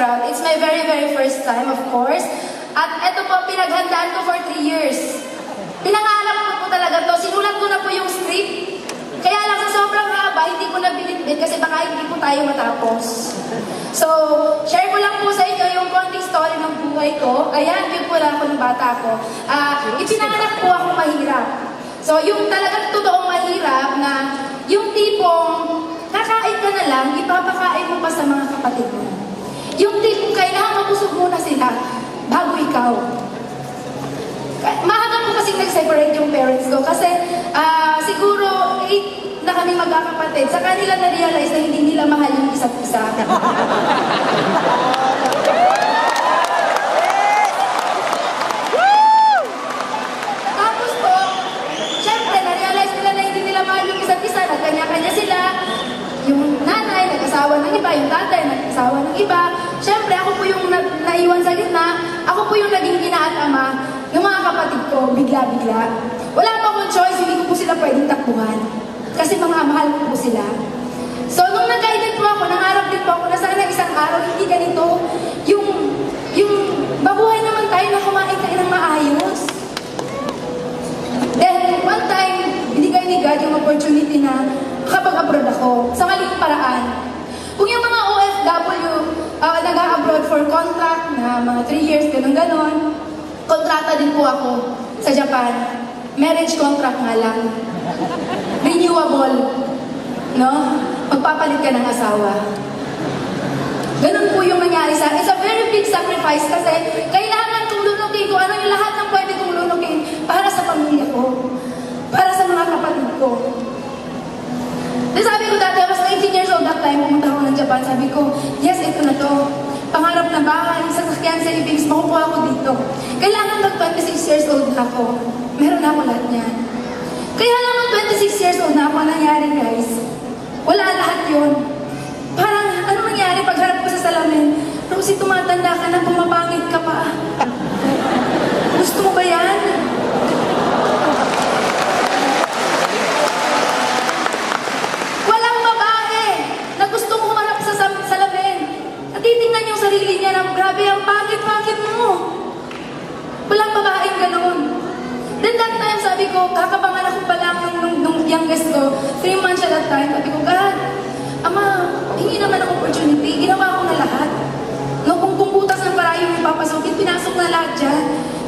proud. It's my very, very first time, of course. At ito po, pinaghandaan ko for 3 years. Pinangarap ko po talaga to. Sinulat ko na po yung script. Kaya lang sa sobrang haba, hindi ko na binitbit kasi baka hindi po tayo matapos. So, share ko lang po sa inyo yung konting story ng buhay ko. Ayan, yun po lang ako ng bata ko. Ipinanganak po ako mahirap. So, yung talagang totoong mahirap na yung tipong kakain ka na lang, ipapakain mo pa sa mga kapatid mo. Yung tipong kailangan mabusog muna sila bago ikaw. Mahaba po kasi nag-separate yung parents ko kasi siguro 8 na kami magkakapatid. Sa kanila na-realize na hindi nila mahal yung isa't isa. Tapos po, syempre na-realize nila na hindi nila mahal yung isa't isa. Nagkanya-kanya sila. Yung nanay, nag-asawa ng iba. Yung tatay, nag-asawa ng iba. Syempre, ako po yung naiwan sa gitna. Ako po yung naging ina at ama ng mga kapatid ko, bigla-bigla. Wala pa akong choice, hindi ko po sila pwedeng takbuhan. Kasi mga mahal ko po sila. So, nung nag-guided po ako, nangarap din po ako na sana isang araw, hindi ganito, yung mabuhay naman tayo na kumain tayo ng maayos. Then, one time, binigay ni God yung opportunity na kapag-abroad ako, sa maling paraan. Kung yung mga OFW, nag-abroad for contract na mga 3 years, ganun-ganon, kontrata din po ako sa Japan. Marriage contract nga lang. Renewable. No? Magpapalit ka ng asawa. Ganun po yung nangyari sa akin. It's a very big sacrifice kasi kailangan kong lunukin ko ano yung lahat ng pwede kong lunukin para sa pamilya ko. Para sa mga kapatid ko. Then sabi ko dati, I was 19 years old that time, pumunta ako ng Japan. Sabi ko, yes, ito na to. Pangarap na bahay, sasakyan, savings, makukuha ako dito. Kailangan mag-26 years old na ako. Meron na ako lahat niyan. Kaya lang 26 years old na ako, nangyari guys. Wala lahat yun. Parang, ano nangyari pagharap ko sa salamin? Rosie, tumatanda ka na, pumapangit ka pa. Gusto mo ba yan? Walang babae na gustong humarap sa salamin. At titingnan yung sarili niya na, grabe, ang pangit-pangit mo. Walang babaeng ganun. Then that time, sabi ko, kakapanganak ko pa lang nung youngest ko, 3 months siya that time. Sabi ko, God, Ama, hingi naman ang opportunity. Ginawa ko na lahat. No, kung butas ng parayo yung papasukin, pinasok na lahat dyan.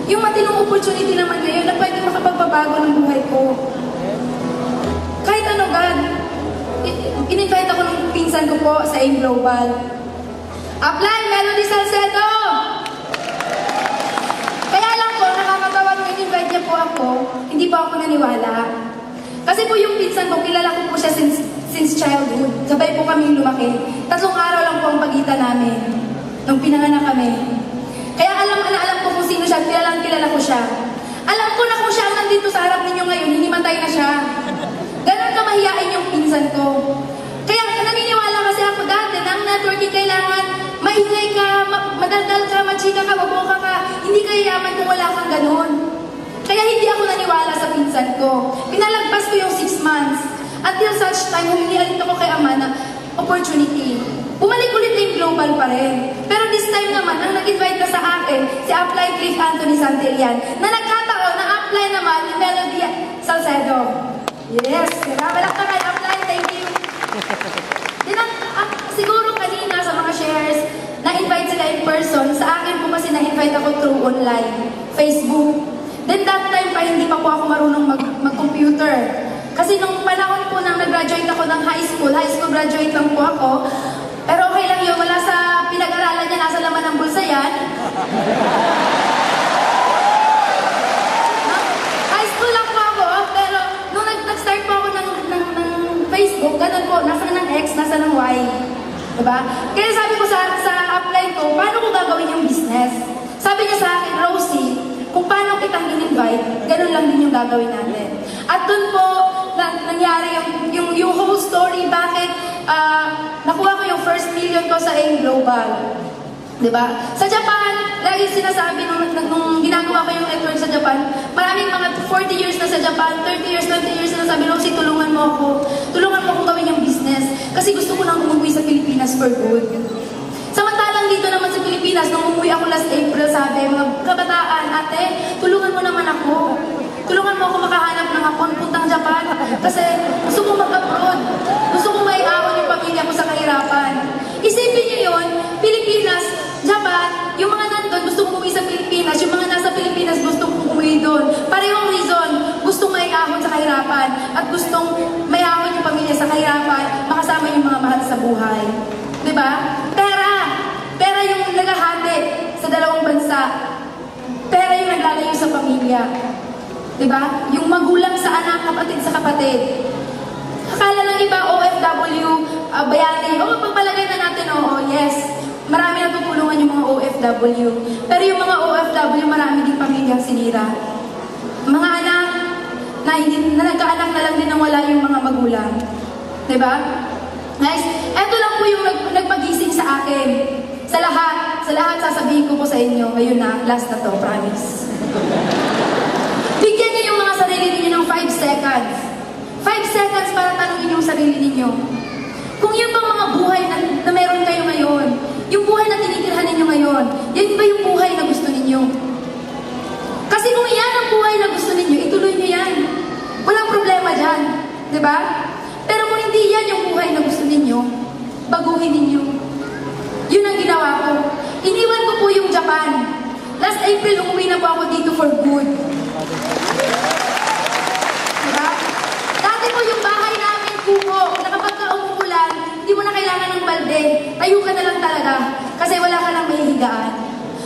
Yung matinong opportunity naman ngayon na pwede makapagpabago ng buhay ko. Kahit ano, God, in-invite ako ng pinsan ko po sa AIM Global. Apply, Melody Salcedo! Kaya lang po, nakakatawa nung in-invite niya po ako, hindi pa ako naniwala. Kasi po yung pinsan ko, kilala ko po siya since childhood. Sabay po kami lumaki. 3 araw lang po ang pagitan namin nung pinanganak kami. Kaya alam ko kung sino siya, kilala ko siya. Alam ko na kung siya ang nandito sa harap ninyo ngayon, hinimatay na siya. Ganon ka mahiyain yung pinsan ko. Kaya naniniwala kasi ako dati na ang networking kailangan maingay ka, madaldal ka, machika ka, maboka ka. Hindi ka yaman kung wala kang ganon. Kaya hindi ako naniwala sa pinsan ko. Pinalagpas ko yung 6 months. Until such time, humingi ulit ako kay Ama na opportunity. Bumalik ulit yung global pa rin. Pero this time naman, ang nag-invite na sa akin, si Apply Cliff Anthony Santillan, na nagkataon na apply naman ni Melody Salcedo. Yes, malak na kay Apply, thank you. Siguro kanina sa mga shares, na-invite sila in person. Sa akin po kasi na-invite ako through online, Facebook. Then that time pa, hindi pa po ako marunong mag-computer. Kasi nung panahon po nang nag-graduate ako ng high school graduate lang po ako. Pero okay lang yun, wala sa pinag-aralan niya, nasa laman ng bulsa yan. High school lang po ako, pero nung nag-start po ako ng Facebook, ganun po, nasa ng X, nasa ng Y. Diba? Kaya sabi ko sa apply ko, paano ko gagawin yung business? Sabi niya sa akin, Rosie, kung paano kitang in-invite, ganun lang din yung gagawin natin. At dun po, nangyari yung whole story, bakit nakuha ko yung first million ko sa AIM Global. Diba? Sa Japan, lagi sinasabi nung ginagawa ko yung network sa Japan, maraming mga 40 years na sa Japan, 30 years, 20 years na sabi, Rosie, tulungan mo ako. Tulungan mo akong gawin yung business. Kasi gusto ko nang umuwi sa Pilipinas for good. Samantalang dito naman sa buhay. Mga kabataan, ate, tulungan mo naman ako. Tulungan mo ako makahanap ng hapon, puntang Japan. Kasi gusto ko mag-abroad. Gusto ko maiahon yung pamilya ko sa kahirapan. Isipin niyo yun, Pilipinas, Japan, yung mga nandun gusto kong umuwi sa Pilipinas, yung mga nasa Pilipinas gusto kong umuwi doon. Parehong reason, gustong maiahon sa kahirapan at gustong maiahon yung pamilya sa kahirapan, makasama yung mga mahal sa buhay. Diba? Pera yung naghahati sa dalawang bansa. Pera yung naglalayo sa pamilya. Diba? Yung magulang sa anak, kapatid sa kapatid. Akala ng iba, OFW, bayani. O, pagpalagay na natin, oo, yes. Marami natutulungan yung mga OFW. Pero yung mga OFW, marami din pamilyang sinira. Mga anak na nagkaanak na lang din nang wala yung mga magulang. Diba? Guys, eto lang po yung nagpagising sa akin. Sa lahat sasabihin ko po sa inyo. Ngayon na, last na to, promise. Bigyan niyo yung mga sarili ninyo ng 5 seconds. 5 seconds para tanungin yung sarili ninyo. Kung yun bang mga buhay na meron kayo ngayon, yung buhay na tinitirhan ninyo ngayon, yan ba yung buhay na gusto ninyo? Kasi kung yan ang buhay na gusto ninyo, ituloy nyo yan. Walang problema dyan. Diba? Pero kung hindi yan yung buhay na gusto ninyo, baguhin ninyo. Yun ang ginawa ko. Iniwan ko po yung Japan. Last April, umuwi na po ako dito for good. Diba? Dati po yung bahay namin, kuko, na kapag ka umuulan, hindi mo na kailangan ng balde. Tayo ka na lang talaga. Kasi wala ka lang mahihigaan.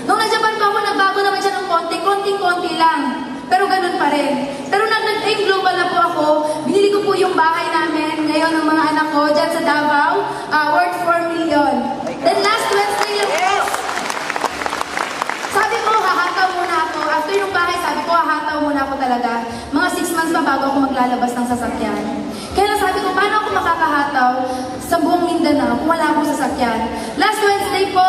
Nung nag-Japan pa ako, nagbago naman siya ng konting-konti lang. Pero ganun pa rin. Pero nag-aim global na po ako. Binili ko po yung bahay namin ngayon ng mga anak ko dyan sa Davao, worth 4 million. Then last Wednesday lang po. Sabi ko, hahataw muna ako. After yung bahay, sabi ko, hahataw muna ako talaga. Mga 6 months pa bago ako maglalabas ng sasakyan. Kaya lang sabi ko, paano ako makakahataw sa buong Mindanao kung wala akong sasakyan? Last Wednesday po,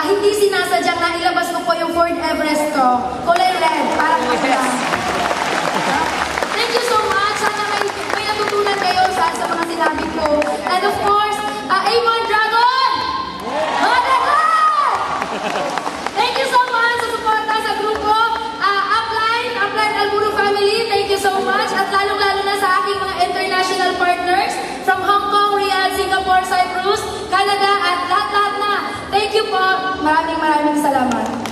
hindi sinasadyang na ilabas ko po yung Ford Everest ko. Kulay red, para po lang. Thank you so much. Sana may natutunan kayo sa mga sinabi ko. And of course, Avon Dragon! Mga Dragon! Thank you so much sa suporta sa grupo. Upline Alburo family, thank you so much. At lalong-lalo na sa aking mga international partners from Hong Kong, Riyadh, Singapore, Cyprus, Canada, at lahat-lahat na. Thank you po. Maraming salamat.